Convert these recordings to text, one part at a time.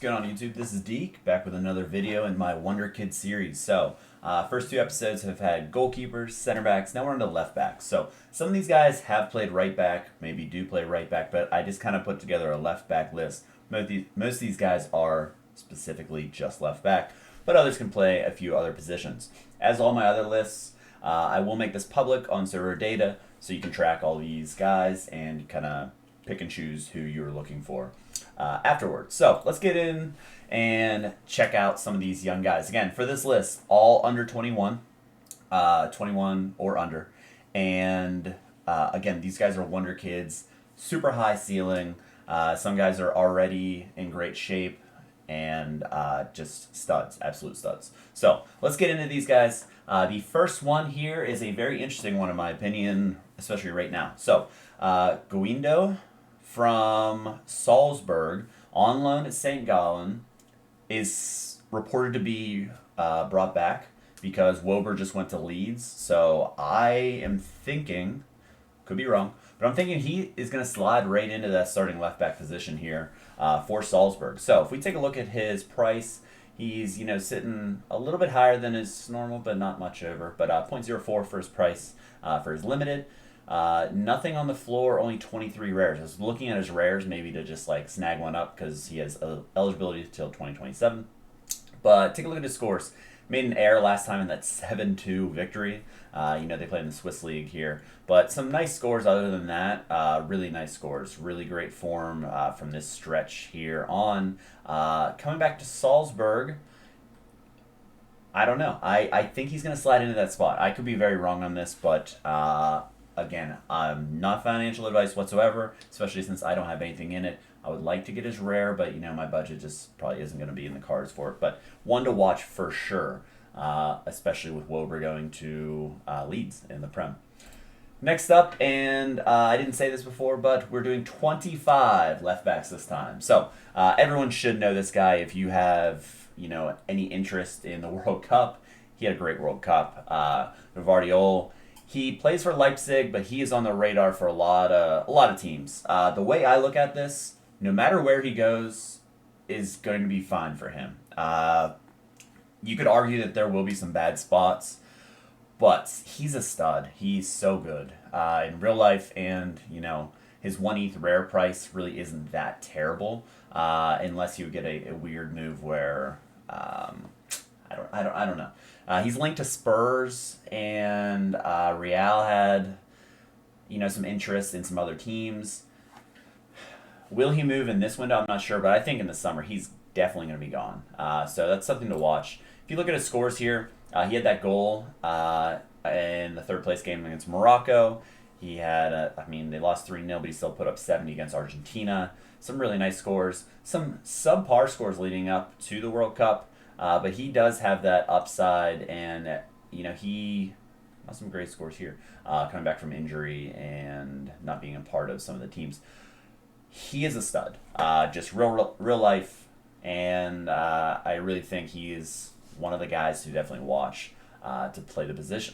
going on YouTube? This is Deke, back with another video in my Wonderkid series. So, first two episodes have had goalkeepers, center backs, now we're on to left backs. So, some of these guys have played right back, maybe do play right back, but I just kind of put together a left back list. Most of these guys are specifically just left back, but others can play a few other positions. As all my other lists, I will make this public on Sorare data, so you can track all these guys and kind of pick and choose who you're looking for afterwards. So let's get in and check out some of these young guys. Again, for this list, all under 21, 21 or under. And again, these guys are wonder kids, super high ceiling. Some guys are already in great shape and just studs, absolute studs. So let's get into these guys. The first one here is a very interesting one in my opinion, especially right now. So Guindo from Salzburg, on loan at St. Gallen, is reported to be brought back because Wober just went to Leeds. So I am thinking, could be wrong, but I'm thinking he is going to slide right into that starting left back position here for Salzburg. So if we take a look at his price, he's sitting a little bit higher than his normal, but not much over. But 0.04 for his price for his limited. Nothing on the floor, only 23 rares. I was looking at his rares maybe to just like snag one up because he has eligibility until 2027. But take a look at his scores. Made an error last time in that 7-2 victory. They play in the Swiss League here. But some nice scores other than that. Really nice scores. Really great form from this stretch here on. Coming back to Salzburg, I don't know. I think he's going to slide into that spot. I could be very wrong on this, but again, I'm not financial advice whatsoever, especially since I don't have anything in it. I would like to get his rare, but my budget just probably isn't going to be in the cards for it. But one to watch for sure, especially with Wober going to Leeds in the Prem. Next up, and I didn't say this before, but we're doing 25 left backs this time. So everyone should know this guy if you have any interest in the World Cup. He had a great World Cup. Vardiol. He plays for Leipzig, but he is on the radar for a lot of teams. The way I look at this, no matter where he goes, is going to be fine for him. You could argue that there will be some bad spots, but he's a stud. He's so good in real life, and his 1 ETH rare price really isn't that terrible, unless you get a weird move where I don't know. He's linked to Spurs, and Real had some interest in some other teams. Will he move in this window? I'm not sure, but I think in the summer he's definitely going to be gone. So that's something to watch. If you look at his scores here, he had that goal in the third place game against Morocco. He had, they lost 3-0, but he still put up 70 against Argentina. Some really nice scores. Some subpar scores leading up to the World Cup. But he does have that upside, and he has some great scores here, coming back from injury and not being a part of some of the teams. He is a stud, just real life, and I really think he is one of the guys to definitely watch to play the position.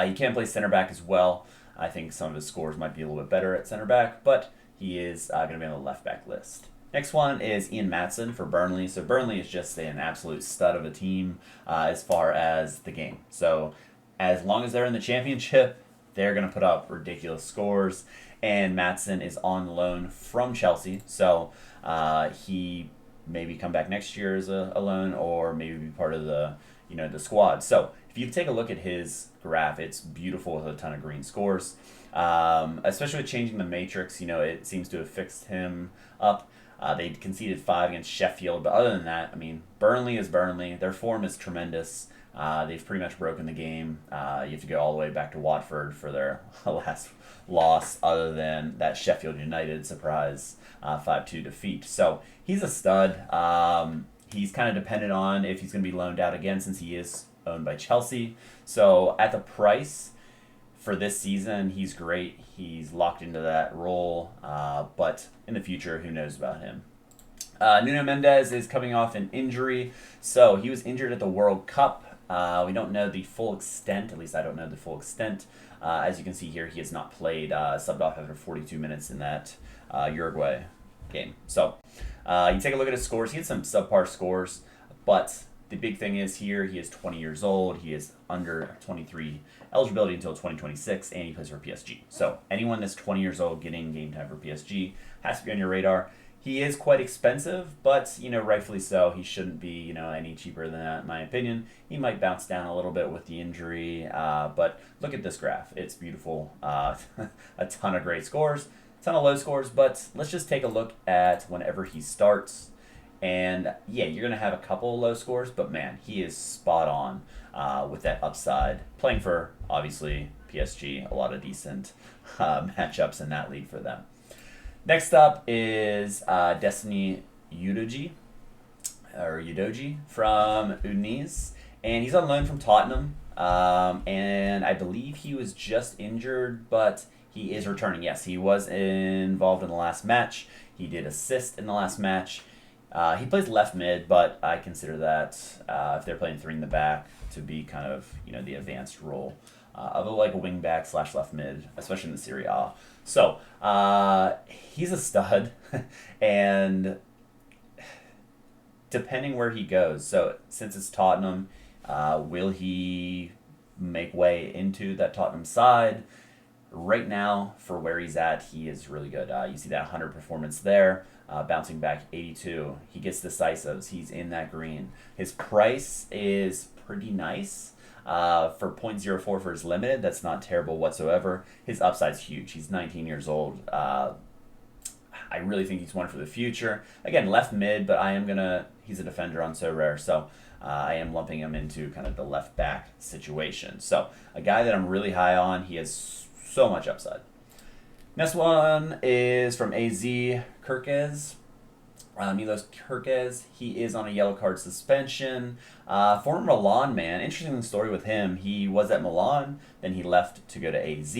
He can play center back as well. I think some of his scores might be a little bit better at center back, but he is going to be on the left back list. Next one is Ian Maatsen for Burnley. So Burnley is just an absolute stud of a team as far as the game. So as long as they're in the championship, they're going to put up ridiculous scores. And Maatsen is on loan from Chelsea. So he maybe come back next year as a loan, or maybe be part of the the squad. So if you take a look at his graph, it's beautiful with a ton of green scores. Especially with changing the matrix, it seems to have fixed him up. They conceded 5 against Sheffield, but other than that, Burnley is Burnley. Their form is tremendous. They've pretty much broken the game. You have to go all the way back to Watford for their last loss, other than that Sheffield United surprise 5-2 defeat. So he's a stud. He's kind of dependent on if he's going to be loaned out again, since he is owned by Chelsea. So at the price for this season, he's great. He's locked into that role, but in the future, who knows about him? Nuno Mendes is coming off an injury. So he was injured at the World Cup. We don't know the full extent, at least I don't know the full extent. As you can see here, he has not played, subbed off after 42 minutes in that Uruguay game. So You take a look at his scores. He had some subpar scores, but the big thing is here he is 20 years old. He is under 23 eligibility until 2026, and he plays for PSG. So anyone that's 20 years old getting game time for PSG has to be on your radar. He is quite expensive, but rightfully so. He shouldn't be any cheaper than that, in my opinion. He might bounce down a little bit with the injury, but look at this graph. It's beautiful. A ton of great scores, a ton of low scores, but let's just take a look at whenever he starts. And yeah, you're going to have a couple of low scores, but man, he is spot on with that upside. Playing for, obviously, PSG, a lot of decent matchups in that league for them. Next up is Destiny Udogie from Udinese, and he's on loan from Tottenham. And I believe he was just injured, but he is returning. Yes, he was involved in the last match. He did assist in the last match. He plays left mid, but I consider that if they're playing three in the back to be kind of the advanced role of like a wing back / left mid, especially in the Serie A. So he's a stud, and depending where he goes. So since it's Tottenham, will he make way into that Tottenham side? Right now, for where he's at, he is really good. You see that 100 performance there, bouncing back 82. He gets decisives. He's in that green. His price is pretty nice. For 0.04 for his limited, that's not terrible whatsoever. His upside's huge. He's 19 years old. I really think he's one for the future. Again, left mid, but he's a defender on Sorare, so I am lumping him into kind of the left back situation. So a guy that I'm really high on. He has so much upside. Next one is from AZ Kirkez. Milos Kirkez. He is on a yellow card suspension. Former Milan man. Interesting story with him. He was at Milan, then he left to go to AZ,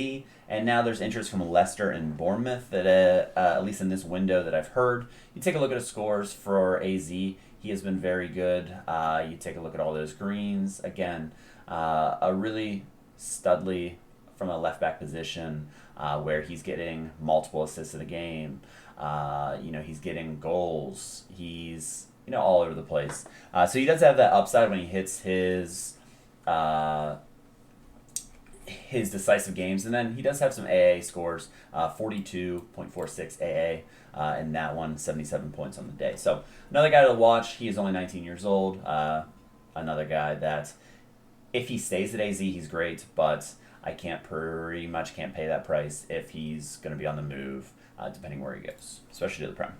and now there's interest from Leicester and Bournemouth that at least in this window that I've heard. You take a look at his scores for AZ. He has been very good. You take a look at all those greens. Again, a really studly from a left back position where he's getting multiple assists in a game. He's getting goals. He's all over the place. So he does have that upside when he hits his decisive games, and then he does have some AA scores. 42.46 AA in that one, 77 points on the day. So another guy to watch. He is only 19 years old. Another guy that if he stays at AZ, he's great, but I pretty much can't pay that price if he's going to be on the move, depending where he goes, especially to the Prem.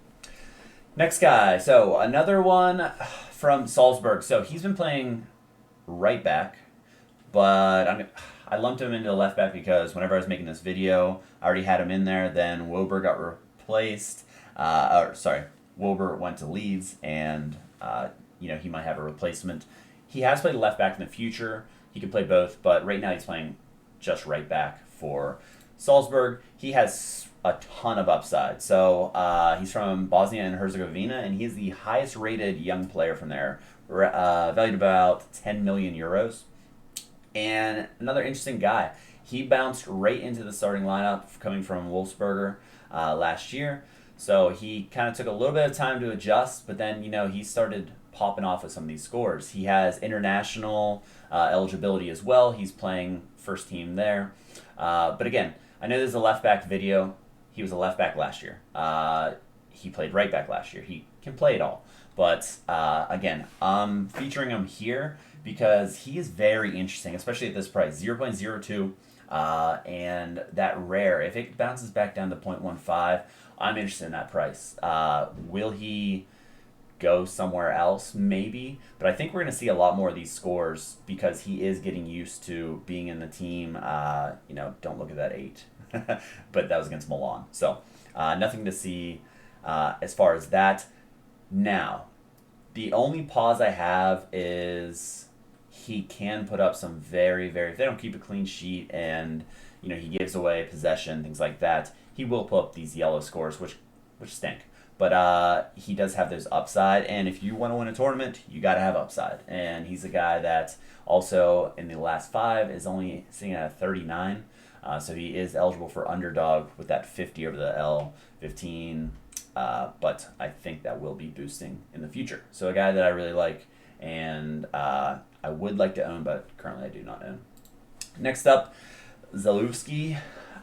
Next guy, so another one from Salzburg. So he's been playing right back, but I lumped him into left back because whenever I was making this video, I already had him in there. Then Wilbur got replaced. Wilbur went to Leeds, and he might have a replacement. He has played left back in the future. He could play both, but right now he's playing just right back for Salzburg. He has a ton of upside. So he's from Bosnia and Herzegovina, and he is the highest rated young player from there, valued about 10 million euros. And another interesting guy, he bounced right into the starting lineup coming from Wolfsberger last year. So he kind of took a little bit of time to adjust, but then, he started popping off with some of these scores. He has international eligibility as well. He's playing first team there. But again, I know this is a left back video. He was a left back last year. He played right back last year. He can play it all. But again, I'm featuring him here because he is very interesting, especially at this price, 0.02. And that rare, if it bounces back down to 0.15, I'm interested in that price. Will he go somewhere else? Maybe. But I think we're going to see a lot more of these scores because he is getting used to being in the team. Don't look at that 8. But that was against Milan. So nothing to see as far as that. Now, the only pause I have is he can put up some very, very, if they don't keep a clean sheet and, he gives away possession, things like that, he will put up these yellow scores, which stink. But he does have those upside, and if you want to win a tournament, you got to have upside. And he's a guy that also in the last 5 is only sitting at a 39. So he is eligible for underdog with that 50 over the L, 15, but I think that will be boosting in the future. So a guy that I really like, and I would like to own, but currently I do not own. Next up, Zalewski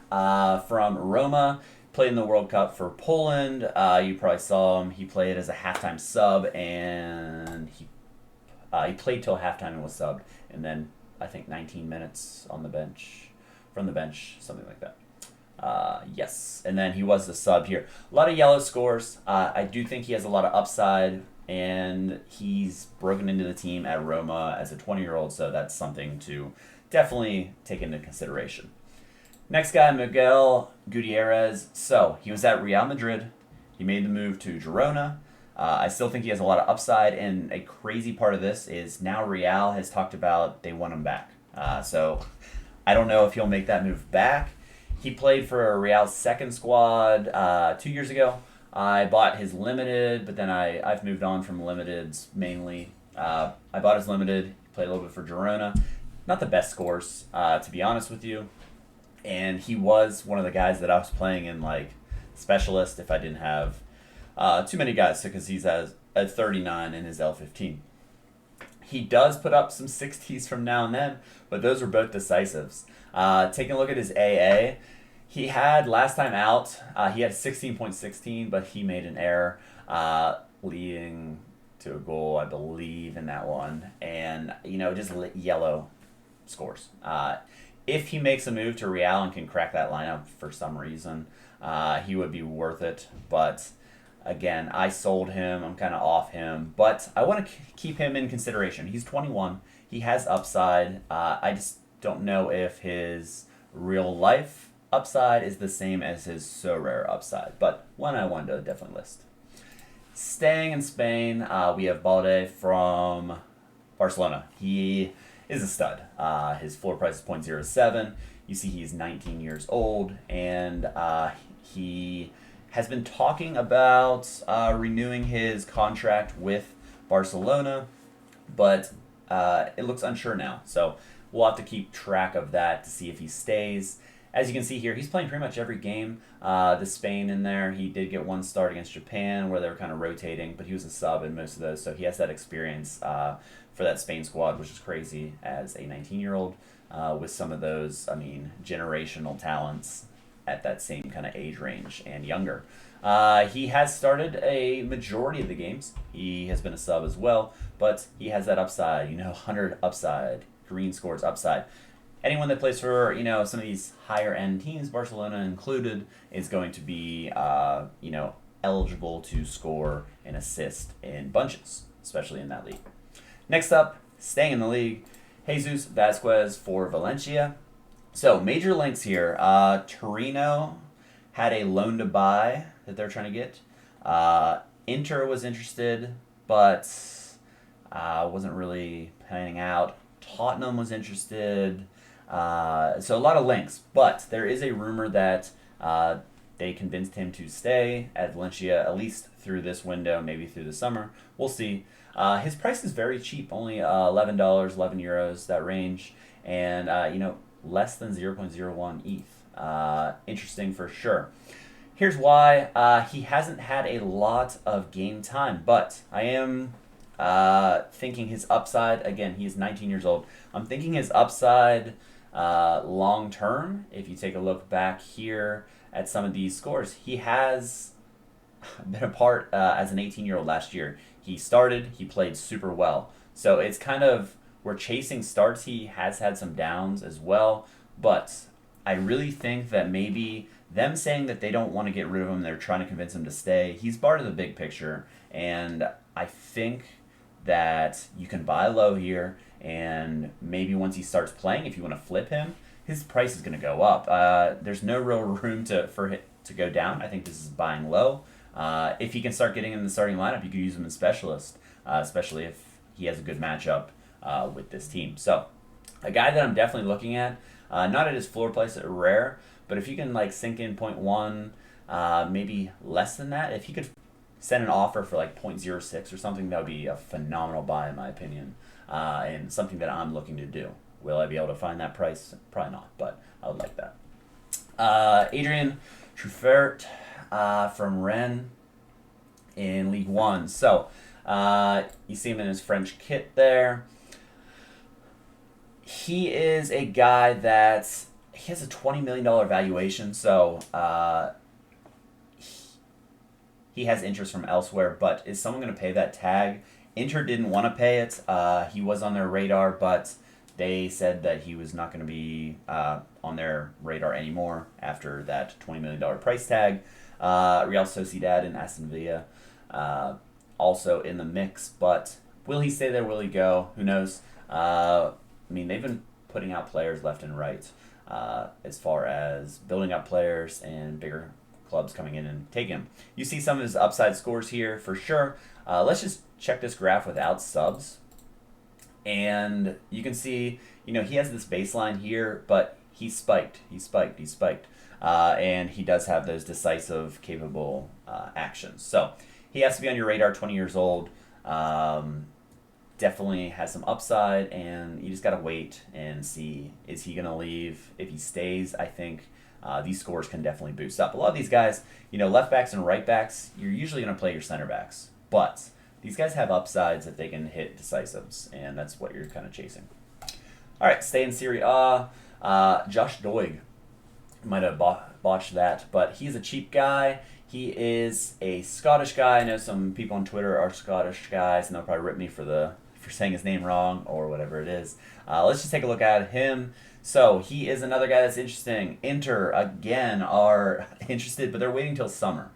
from Roma. Played in the World Cup for Poland. You probably saw him. He played as a halftime sub, and he played till halftime and was subbed, and then I think 19 minutes on the bench, from the bench, something like that. Yes, and then he was the sub here. A lot of yellow scores. I do think he has a lot of upside, and he's broken into the team at Roma as a 20-year-old, so that's something to definitely take into consideration. Next guy, Miguel Gutierrez. So he was at Real Madrid. He made the move to Girona. I still think he has a lot of upside, and a crazy part of this is now Real has talked about they want him back. So I don't know if he'll make that move back. He played for Real's second squad 2 years ago. I bought his limited, but then I've moved on from limiteds mainly. I bought his limited, played a little bit for Girona. Not the best scores, to be honest with you. And he was one of the guys that I was playing in like specialist if I didn't have too many guys, because he's at 39 in his L15. He does put up some 60s from now and then, but those were both decisives. Taking a look at his AA, he had last time out, he had 16.16, but he made an error, leading to a goal, I believe, in that one. And, just yellow scores. If he makes a move to Real and can crack that lineup for some reason, he would be worth it. But again, I sold him. I'm kind of off him. But I want to keep him in consideration. He's 21. He has upside. I just don't know if his real life upside is the same as his Sorare upside. But one I wanted to definitely list. Staying in Spain, we have Balde from Barcelona. He is a stud. His floor price is 0.07. You see he's 19 years old, and he has been talking about renewing his contract with Barcelona, but it looks unsure now. So we'll have to keep track of that to see if he stays. As you can see here, he's playing pretty much every game. The Spain in there, he did get one start against Japan where they were kind of rotating, but he was a sub in most of those, so he has that experience for that Spain squad, which is crazy as a 19-year-old with some of those, generational talents at that same kind of age range and younger. He has started a majority of the games. He has been a sub as well, but he has that upside, 100 upside, green scores upside. Anyone that plays for, some of these higher-end teams, Barcelona included, is going to be, eligible to score and assist in bunches, especially in that league. Next up, staying in the league, Jesus Vasquez for Valencia. So, major links here. Torino had a loan to buy that they're trying to get. Inter was interested, but wasn't really panning out. Tottenham was interested. So a lot of links, but there is a rumor that they convinced him to stay at Valencia at least through this window, maybe through the summer. We'll see. His price is very cheap, only $11, 11 euros, that range, and less than 0.01 ETH. Interesting for sure. Here's why. He hasn't had a lot of game time, but I am thinking his upside, again, he's 19 years old. I'm thinking his upside long term, if you take a look back here at some of these scores, he has been a part as an 18-year-old last year. He started, he played super well. So it's kind of, we're chasing starts. He has had some downs as well, but I really think that maybe them saying that they don't want to get rid of him, they're trying to convince him to stay. He's part of the big picture, and I think that you can buy low here, and maybe once he starts playing, if you want to flip him, his price is going to go up. There's no real room for it to go down. I think this is buying low. If he can start getting in the starting lineup, you could use him in specialist, especially if he has a good matchup with this team. So a guy that I'm definitely looking at, not at his floor price at rare, but if you can sink in 0.1, maybe less than that, if he could send an offer for 0.06 or something, that would be a phenomenal buy in my opinion, and something that I'm looking to do. Will I be able to find that price? Probably not, but I would like that. Adrian Truffert from Rennes. in League One. So you see him in his French kit there. He is a guy that he has a $20 million valuation, so he has interest from elsewhere, but is someone going to pay that tag? Inter didn't want to pay it. He was on their radar, but they said that he was not going to be on their radar anymore after that $20 million price tag. Real Sociedad and Aston Villa also in the mix, but will he stay there? Will he go? Who knows? I mean, they've been putting out players left and right as far as building up players and bigger clubs coming in and taking him. You see some of his upside scores here for sure. Let's just check this graph without subs. And you can see, he has this baseline here, but he spiked. And he does have those decisive, capable actions. So he has to be on your radar, 20 years old. Definitely has some upside, and you just got to wait and see, is he going to leave? If he stays, I think these scores can definitely boost up. A lot of these guys, left backs and right backs, you're usually going to play your center backs. But these guys have upsides if they can hit decisives, and that's what you're kind of chasing. All right, stay in Serie A. Josh Doig might have botched that, but he's a cheap guy. He is a Scottish guy. I know some people on Twitter are Scottish guys, and they'll probably rip me for saying his name wrong or whatever it is. Let's just take a look at him. So he is another guy that's interesting. Inter, again, are interested, but they're waiting till summer.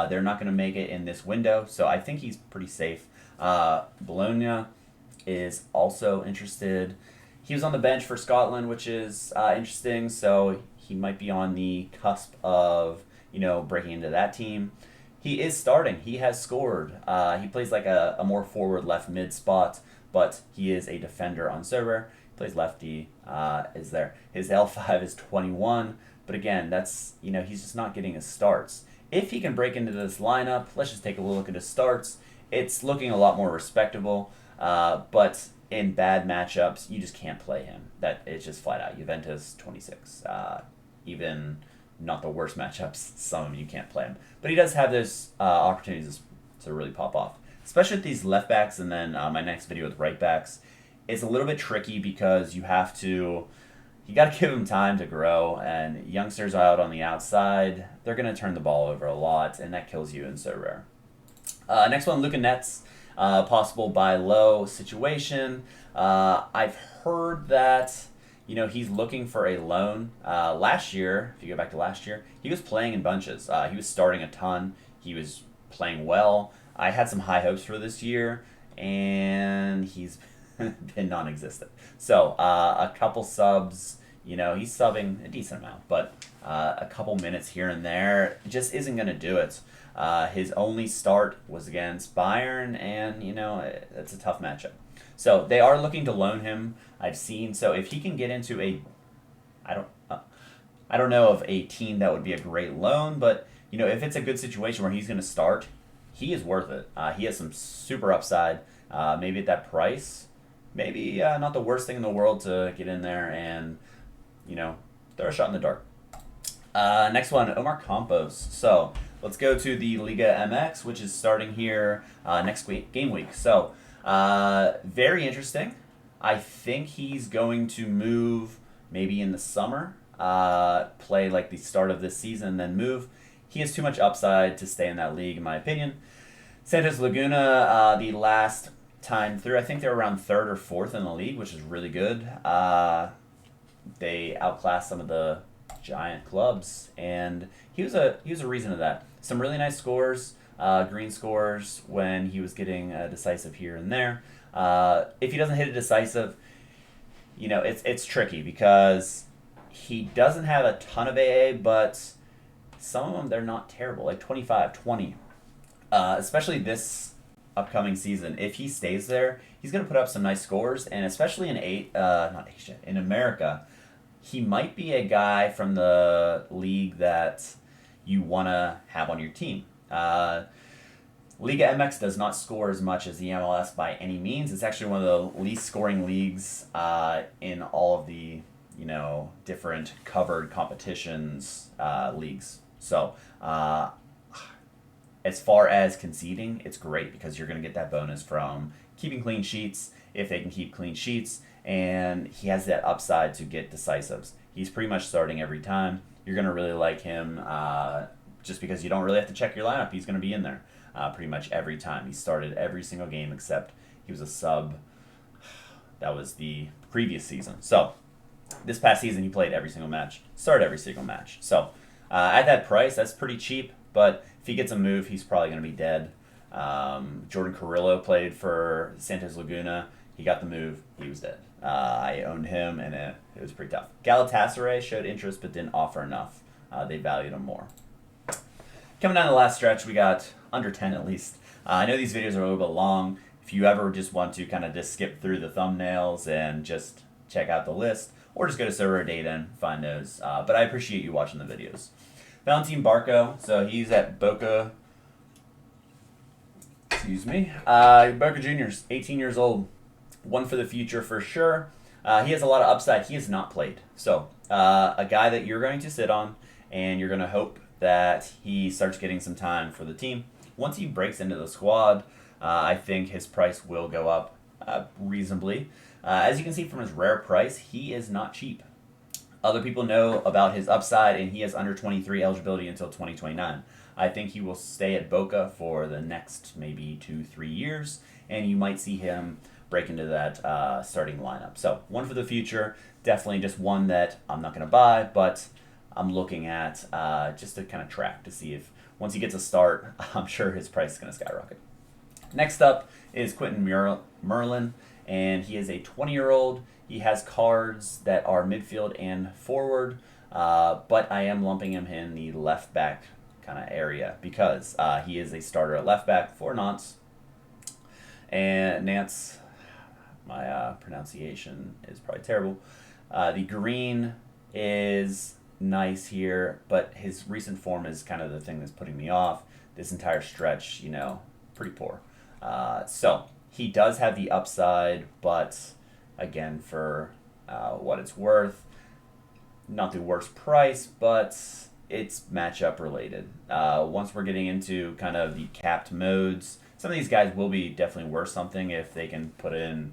They're not going to make it in this window, so I think he's pretty safe. Bologna is also interested. He was on the bench for Scotland, which is interesting, so he might be on the cusp of breaking into that team. He is starting. He has scored. He plays like a more forward left mid spot, but he is a defender on Sorare. He plays lefty. Is there? His L5 is 21, but again, that's he's just not getting his starts. If he can break into this lineup, let's just take a look at his starts. It's looking a lot more respectable, but in bad matchups, you just can't play him. That it's just flat out. Juventus 26. Even not the worst matchups, some of them you can't play him. But he does have those opportunities to really pop off. Especially with these left backs, and then my next video with right backs. It's a little bit tricky because you got to give them time to grow, and youngsters out on the outside, they're going to turn the ball over a lot, and that kills you in Sorare. Next one, Luca Netz, possible buy low situation. I've heard that he's looking for a loan. Last year, if you go back to last year, he was playing in bunches. He was starting a ton. He was playing well. I had some high hopes for this year, and he's been non-existent. So a couple subs, he's subbing a decent amount, but a couple minutes here and there just isn't going to do it. His only start was against Bayern, and it's a tough matchup. So they are looking to loan him. I've seen. So if he can get into I don't know of a team that would be a great loan, but if it's a good situation where he's going to start, he is worth it. He has some super upside. Maybe at that price, maybe not the worst thing in the world to get in there and throw a shot in the dark. Next one, Omar Campos. So let's go to the Liga MX, which is starting here next game week. So very interesting. I think he's going to move maybe in the summer, play like the start of this season, then move. He has too much upside to stay in that league, in my opinion. Santos Laguna, the last time through, I think they're around third or fourth in the league, which is really good. They outclassed some of the giant clubs, and he was a reason of that. Some really nice scores, green scores when he was getting decisive here and there. If he doesn't hit a decisive, it's tricky because he doesn't have a ton of AA, but some of them, they're not terrible, like 25, 20. Especially this upcoming season. If he stays there, he's going to put up some nice scores, and especially in America, he might be a guy from the league that you want to have on your team. Liga MX does not score as much as the MLS by any means. It's actually one of the least scoring leagues in all of the different covered competitions leagues. So as far as conceding, it's great because you're going to get that bonus from keeping clean sheets if they can keep clean sheets, and he has that upside to get decisives. He's pretty much starting every time. You're going to really like him just because you don't really have to check your lineup. He's going to be in there pretty much every time. He started every single game except he was a sub. That was the previous season. So this past season, he played every single match, started every single match. So at that price, that's pretty cheap, but if he gets a move, he's probably going to be dead. Jordan Carrillo played for Santos Laguna. He got the move. He was dead. I owned him, and it was pretty tough. Galatasaray showed interest but didn't offer enough. They valued him more. Coming down to the last stretch, we got under 10 at least. I know these videos are a little bit long. If you ever just want to kind of just skip through the thumbnails and just check out the list, or just go to Sorare data and find those. But I appreciate you watching the videos. Valentin Barco, so he's at Boca. Excuse me. Boca Juniors, 18 years old. One for the future for sure. He has a lot of upside. He has not played. So a guy that you're going to sit on, and you're going to hope that he starts getting some time for the team. Once he breaks into the squad, I think his price will go up reasonably. As you can see from his rare price, he is not cheap. Other people know about his upside, and he has under 23 eligibility until 2029. I think he will stay at Boca for the next maybe 2-3 years, and you might see him break into that starting lineup. So one for the future, definitely just one that I'm not going to buy, but I'm looking at just to kind of track to see if once he gets a start, I'm sure his price is going to skyrocket. Next up is Quentin Merlin, and he is a 20-year-old. He has cards that are midfield and forward, but I am lumping him in the left back kind of area because he is a starter at left back for Nantes. And Nantes, my pronunciation is probably terrible. The green is nice here, but his recent form is kind of the thing that's putting me off. This entire stretch, pretty poor. So he does have the upside, but again, for what it's worth, not the worst price, but it's matchup related. Once we're getting into kind of the capped modes, some of these guys will be definitely worth something if they can put in,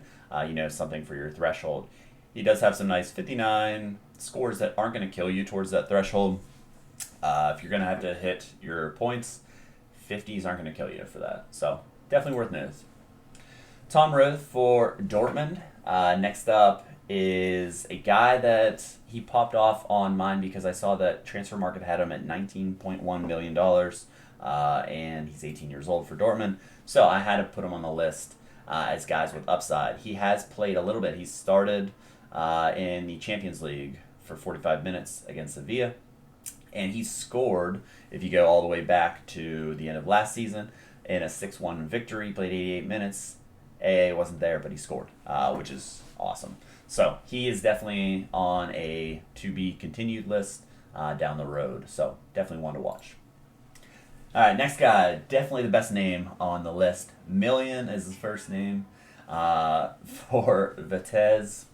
something for your threshold. He does have some nice 59 scores that aren't going to kill you towards that threshold. If you're going to have to hit your points, 50s aren't going to kill you for that. So definitely worth notice. Tom Roth for Dortmund. Next up is a guy that he popped off on mine because I saw that Transfer Market had him at $19.1 million, and he's 18 years old for Dortmund. So I had to put him on the list as guys with upside. He has played a little bit. He started in the Champions League for 45 minutes against Sevilla, and he scored, if you go all the way back to the end of last season, in a 6-1 victory. He played 88 minutes. AA wasn't there, but he scored, which is awesome. So he is definitely on a to-be-continued list down the road. So definitely one to watch. All right, next guy, definitely the best name on the list. Million is his first name for Vitesse.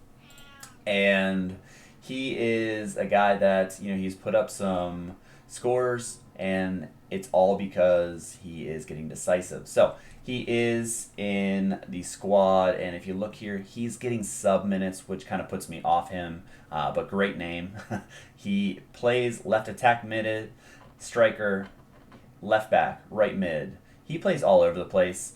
And he is a guy that, he's put up some scores, and it's all because he is getting decisive. So he is in the squad, and if you look here, he's getting sub minutes, which kind of puts me off him, but great name. He plays left attack mid, striker, left back, right mid. He plays all over the place.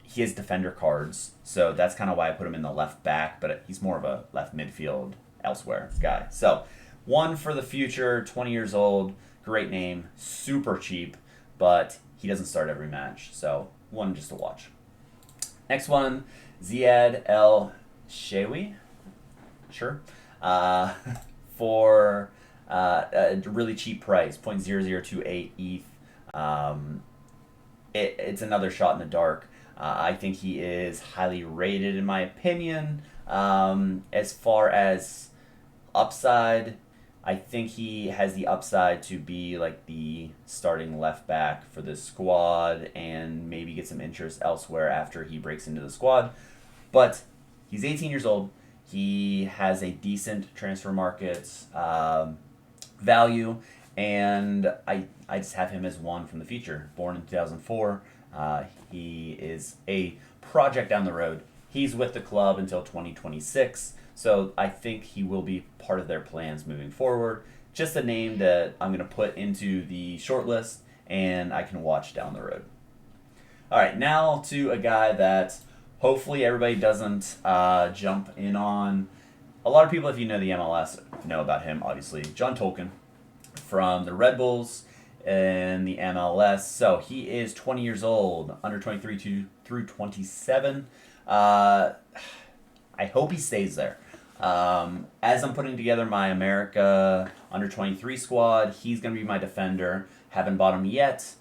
He has defender cards, so that's kind of why I put him in the left back, but he's more of a left midfield elsewhere guy. So one for the future, 20 years old, great name, super cheap, but he doesn't start every match, so one just to watch. Next one, Ziad El Shewi, sure, for a really cheap price, 0.0028 ETH. It's another shot in the dark. I think he is highly rated in my opinion. As far as upside, I think he has the upside to be like the starting left back for this squad and maybe get some interest elsewhere after he breaks into the squad. But he's 18 years old. He has a decent transfer market value, and I just have him as one from the future. Born in 2004, he is a project down the road. He's with the club until 2026, so I think he will be part of their plans moving forward. Just a name that I'm going to put into the short list and I can watch down the road. All right, now to a guy that hopefully everybody doesn't jump in on. A lot of people, if you know the MLS, know about him, obviously. John Tolkien from the Red Bulls and the MLS. So he is 20 years old, under 23 through 27. I hope he stays there. As I'm putting together my America under 23 squad, he's going to be my defender. Haven't bought him yet.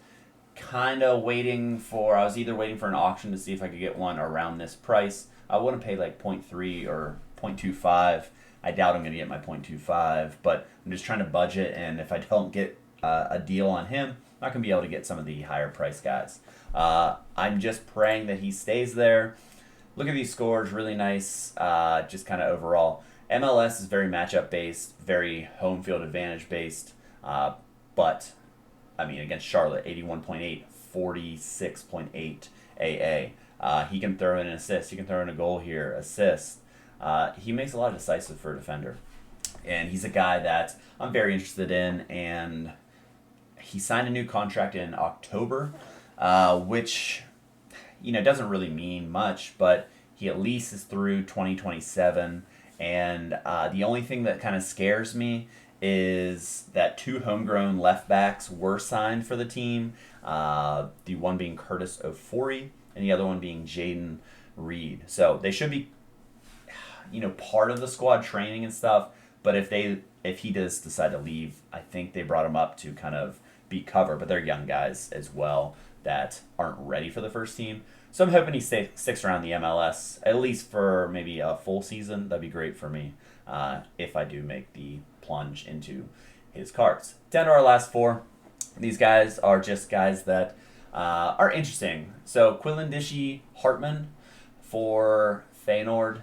Kind of waiting for, I was either waiting for an auction to see if I could get one around this price. I wouldn't pay like 0.3 or 0.25. I doubt I'm going to get my 0.25, but I'm just trying to budget, and if I don't get a deal on him, I'm not going to be able to get some of the higher price guys. I'm just praying that he stays there. Look at these scores, really nice, just kind of overall. MLS is very matchup based, very home field advantage based, but I mean, against Charlotte, 81.8, 46.8 AA. He can throw in an assist. He can throw in a goal here, assist. He makes a lot of decisive for a defender. And he's a guy that I'm very interested in. And he signed a new contract in October, which, doesn't really mean much, but he at least is through 2027. And the only thing that kind of scares me is that 2 homegrown left backs were signed for the team. The one being Curtis Ofori and the other one being Jaden Reed. So they should be, part of the squad training and stuff. But if he does decide to leave, I think they brought him up to kind of be cover. But they're young guys as well that aren't ready for the first team. So I'm hoping he sticks around the MLS at least for maybe a full season. That'd be great for me if I do make the plunge into his cards. Down to our last 4. These guys are just guys that are interesting. So Quilindishy Hartman for Feyenoord.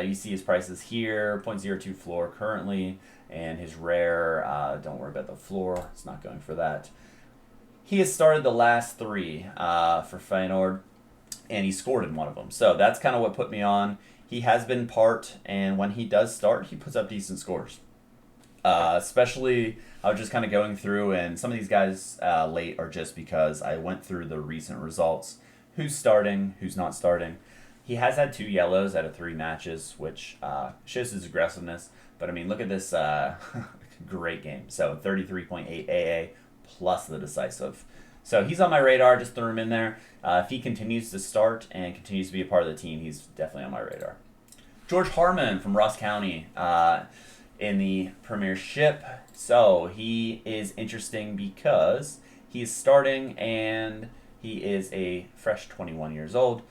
You see his prices here, 0.02 floor currently, and his rare, don't worry about the floor, it's not going for that. He has started the last 3 for Feyenoord, and he scored in one of them. So that's kind of what put me on. He has been part, and when he does start, he puts up decent scores. Especially, I was just kind of going through, and some of these guys late are just because I went through the recent results. Who's starting, who's not starting. He has had 2 yellows out of 3 matches, which shows his aggressiveness. But, I mean, look at this great game. So, 33.8 AA plus the decisive. So, he's on my radar. Just threw him in there. If he continues to start and continues to be a part of the team, he's definitely on my radar. George Harmon from Ross County in the Premiership. So, he is interesting because he's starting and he is a fresh 21 years old.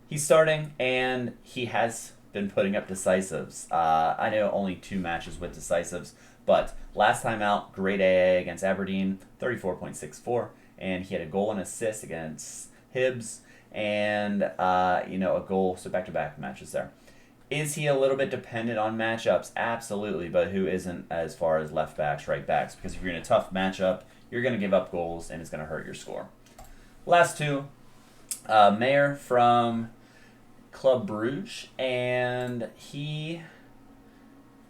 He's starting, and he has been putting up decisives. I know only 2 matches with decisives, but last time out, great AA against Aberdeen, 34.64, and he had a goal and assist against Hibs, and a goal, so back-to-back matches there. Is he a little bit dependent on matchups? Absolutely, but who isn't as far as left backs, right backs? Because if you're in a tough matchup, you're going to give up goals, and it's going to hurt your score. Last 2. Mayer from Club Brugge, and he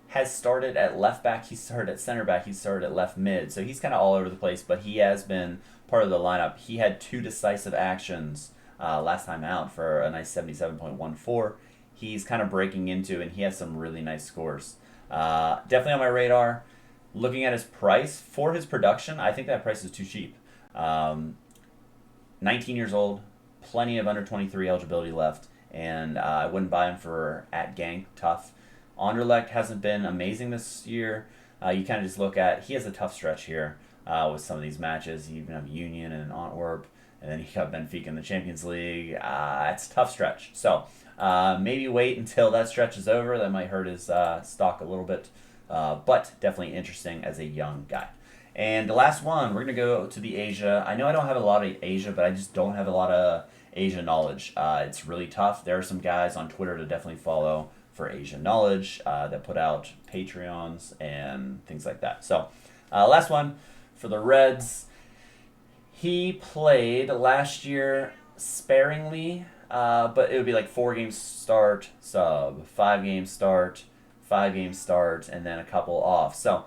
has started at left back, he started at center back, he started at left mid, so he's kind of all over the place, but he has been part of the lineup. He had 2 decisive actions last time out for a nice 77.14. He's kind of breaking into, and he has some really nice scores. Definitely on my radar. Looking at his price, for his production, I think that price is too cheap. 19 years old, plenty of under 23 eligibility left, and I wouldn't buy him for at Genk, tough. Anderlecht hasn't been amazing this year. You kind of just look at, he has a tough stretch here with some of these matches. You even have Union and Antwerp, and then you got Benfica in the Champions League. It's a tough stretch. So maybe wait until that stretch is over. That might hurt his stock a little bit, but definitely interesting as a young guy. And the last one, we're going to go to the Asia. I know I don't have a lot of Asia, but I just don't have a lot of Asia knowledge. It's really tough. There are some guys on Twitter to definitely follow for Asia knowledge that put out Patreons and things like that. So last one, For the Reds, he played last year sparingly, but it would be like 4 game start, sub, 5 game start, 5 game start, and then a couple off. So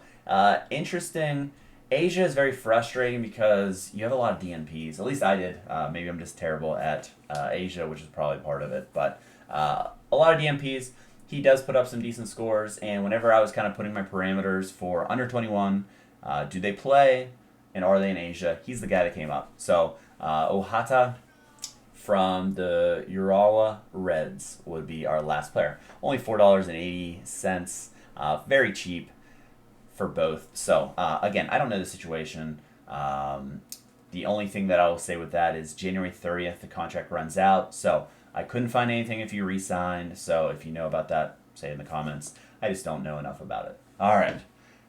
interesting. Asia is very frustrating because you have a lot of DNPs. At least I did. Maybe I'm just terrible at Asia, which is probably part of it. But a lot of DNPs. He does put up some decent scores, and whenever I was kind of putting my parameters for under 21, do they play, and are they in Asia? He's the guy that came up. So Ohata from the Urawa Reds would be our last player. Only $4.80. Very cheap for both. So again, I don't know the situation. The only thing that I will say with that is January 30th, the contract runs out. So I couldn't find anything if you re-signed. So if you know about that, say it in the comments. I just don't know enough about it. All right.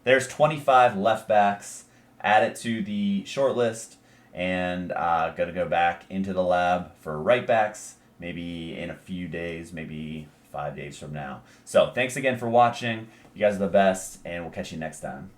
There's 25 left backs. Add it to the short list. And going to go back into the lab for right backs. Maybe in a few days, maybe 5 days from now. So thanks again for watching. You guys are the best, and we'll catch you next time.